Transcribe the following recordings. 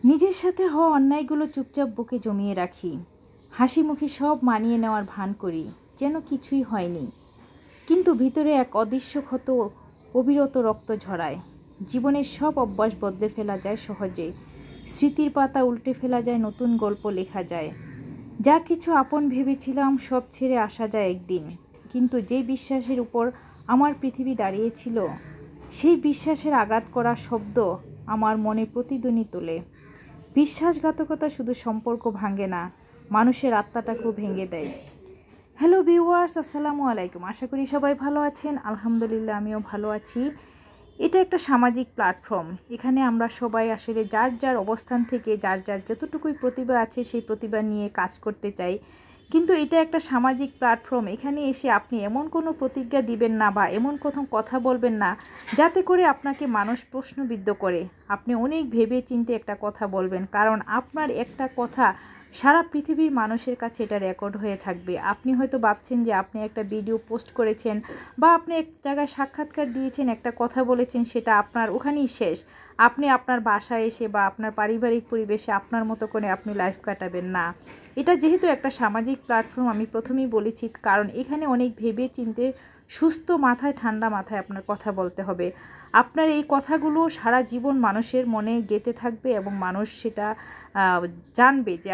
নিজের সাথে হওয়া অন্যায়গুলো চুপচাপ বুকে জমিয়ে রাখি, হাসি মুখে সব মানিয়ে নেওয়ার ভান করি যেন কিছুই হয়নি, কিন্তু ভিতরে এক অদৃশ্য ক্ষত অবিরত রক্ত ঝরায়। জীবনের সব অভ্যাস বদলে ফেলা যায় সহজে, স্মৃতির পাতা উল্টে ফেলা যায়, নতুন গল্প লেখা যায়। যা কিছু আপন ভেবেছিলাম সব ছেড়ে আসা যায় একদিন, কিন্তু যে বিশ্বাসের উপর আমার পৃথিবী দাঁড়িয়েছিল, সেই বিশ্বাসের আঘাত করা শব্দ আমার মনে প্রতিধ্বনি তোলে। বিশ্বাসঘাতকতা শুধু সম্পর্ক ভাঙে না, মানুষের আত্মাটাকেও ভেঙে দেয়। হ্যালো ভিউয়ার্স, আসসালামু আলাইকুম। আশা করি সবাই ভালো আছেন। আলহামদুলিল্লাহ, আমিও ভালো আছি। এটা একটা সামাজিক প্ল্যাটফর্ম। এখানে আমরা সবাই আসলে যার যার অবস্থান থেকে যার যার যতটুকুই প্রতিভা আছে সেই প্রতিভা নিয়ে কাজ করতে চাই। কিন্তু এটা একটা সামাজিক প্ল্যাটফর্ম। এখানে এসে আপনি এমন কোনো প্রতিজ্ঞা দিবেন না বা এমন কোথাও কথা বলবেন না যাতে করে আপনাকে মানুষ প্রশ্নবিদ্ধ করে। আপনি অনেক ভেবে চিন্তে একটা কথা বলবেন, কারণ আপনার একটা কথা সারা পৃথিবীর মানুষের কাছে এটা রেকর্ড হয়ে থাকবে। আপনি হয়তো ভাবছেন যে আপনি একটা ভিডিও পোস্ট করেছেন বা আপনি এক জায়গায় সাক্ষাৎকার দিয়েছেন, একটা কথা বলেছেন, সেটা আপনার ওখানেই শেষ। আপনি আপনার বাসায় এসে বা আপনার পারিবারিক পরিবেশে আপনার মতো করে আপনি লাইফ কাটাবেন না। এটা যেহেতু একটা সামাজিক প্ল্যাটফর্ম, আমি প্রথমেই বলেছি, কারণ এখানে অনেক ভেবে চিন্তে সুস্থ মাথায় ঠান্ডা মাথায় আপনার কথা বলতে হবে। আপনার এই কথাগুলো সারা জীবন মানুষের মনে গেঁথে থাকবে এবং মানুষ সেটা জানবে যে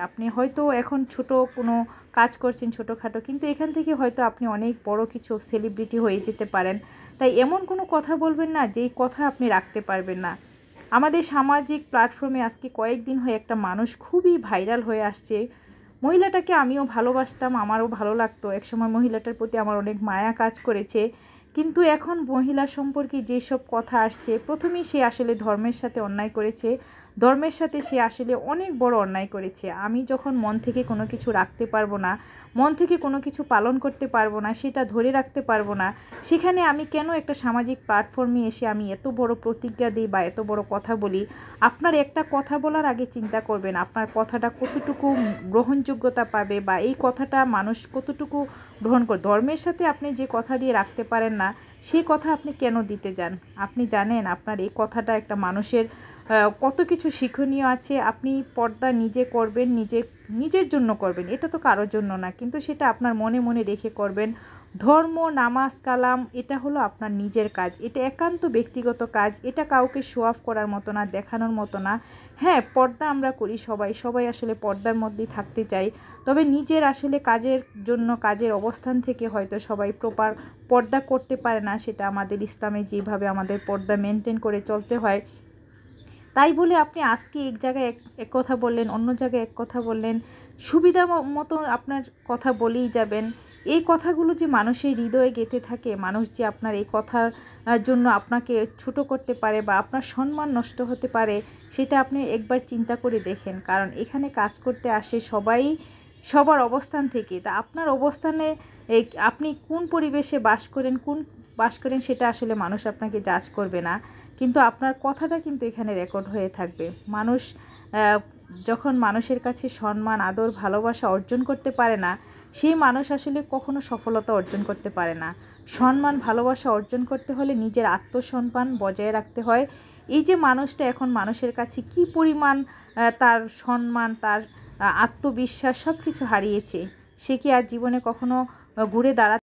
আপনি হয়তো এখন ছোট কোনো কাজ করছেন ছোটোখাটো, কিন্তু এখান থেকে হয়তো আপনি অনেক বড় কিছু সেলিব্রিটি হয়ে যেতে পারেন। তাই এমন কোনো কথা বলবেন না যেই কথা আপনি রাখতে পারবেন না। আমাদের সামাজিক প্ল্যাটফর্মে আজকে কয়েকদিন হয়ে একটা মানুষ খুবই ভাইরাল হয়ে আসছে। মহিলাটাকে আমিও ভালোবাসতাম, আমারও ভালো লাগতো, একসময় মহিলাটার প্রতি আমার অনেক মায়া কাজ করেছে। কিন্তু এখন মহিলা সম্পর্কে যেসব কথা আসছে, প্রথমেই সে আসলে ধর্মের সাথে অন্যায় করেছে, ধর্মের সাথে সে আসলে অনেক বড় অন্যায় করেছে। আমি যখন মন থেকে কোনো কিছু রাখতে পারবো না, মন থেকে কোনো কিছু পালন করতে পারবো না, সেটা ধরে রাখতে পারবো না, সেখানে আমি কেন একটা সামাজিক প্ল্যাটফর্মে এসে আমি এত বড় প্রতিজ্ঞা দিই বা এত বড় কথা বলি? আপনার একটা কথা বলার আগে চিন্তা করবেন আপনার কথাটা কতটুকু গ্রহণযোগ্যতা পাবে বা এই কথাটা মানুষ কতটুকু গ্রহণ করে। ধর্মের সাথে আপনি যে কথা দিয়ে রাখতে পারেন না, সেই কথা আপনি কেন দিতে যান? আপনি জানেন আপনার এই কথাটা একটা মানুষের কত কিছু শিক্ষণীয় আছে। আপনি পর্দা নিজে করবেন, নিজের জন্য করবেন, এটা তো কারোর জন্য না, কিন্তু সেটা আপনার মনে মনে রেখে করবেন। ধর্ম, নামাজ, কালাম, এটা হলো আপনার নিজের কাজ, এটা একান্ত ব্যক্তিগত কাজ, এটা কাউকে শো অফ করার মতো না, দেখানোর মতো না। হ্যাঁ, পর্দা আমরা করি, সবাই আসলে পর্দার মধ্যেই থাকতে চাই, তবে নিজের আসলে কাজের জন্য কাজের অবস্থান থেকে হয়তো সবাই প্রপার পর্দা করতে পারে না। সেটা আমাদের ইসলামে যেভাবে আমাদের পর্দা মেনটেন করে চলতে হয়, তাই বলে আপনি আজকে এক জায়গায় এক কথা বললেন, অন্য জায়গায় এক কথা বললেন, সুবিধা মতো আপনার কথা বলেই যাবেন। এই কথাগুলো যে মানুষের হৃদয়ে গেঁথে থাকে, মানুষ যে আপনার এই কথার জন্য আপনাকে ছোট করতে পারে বা আপনার সম্মান নষ্ট হতে পারে, সেটা আপনি একবার চিন্তা করে দেখেন। কারণ এখানে কাজ করতে আসে সবাই সবার অবস্থান থেকে। তা আপনার অবস্থানে আপনি কোন পরিবেশে বাস করেন সেটা আসলে মানুষ আপনাকে জাজ করবে না, কিন্তু আপনার কথাটা কিন্তু এখানে রেকর্ড হয়ে থাকবে। মানুষ যখন মানুষের কাছে সম্মান, আদর, ভালোবাসা অর্জন করতে পারে না, সেই মানুষ আসলে কখনো সফলতা অর্জন করতে পারে না। সম্মান, ভালোবাসা অর্জন করতে হলে নিজের আত্মসম্মান বজায় রাখতে হয়। এই যে মানুষটা এখন মানুষের কাছে কি পরিমাণ তার সম্মান, তার আত্মবিশ্বাস সব কিছু হারিয়েছে, সে কি আর জীবনে কখনো ঘুরে দাঁড়াতে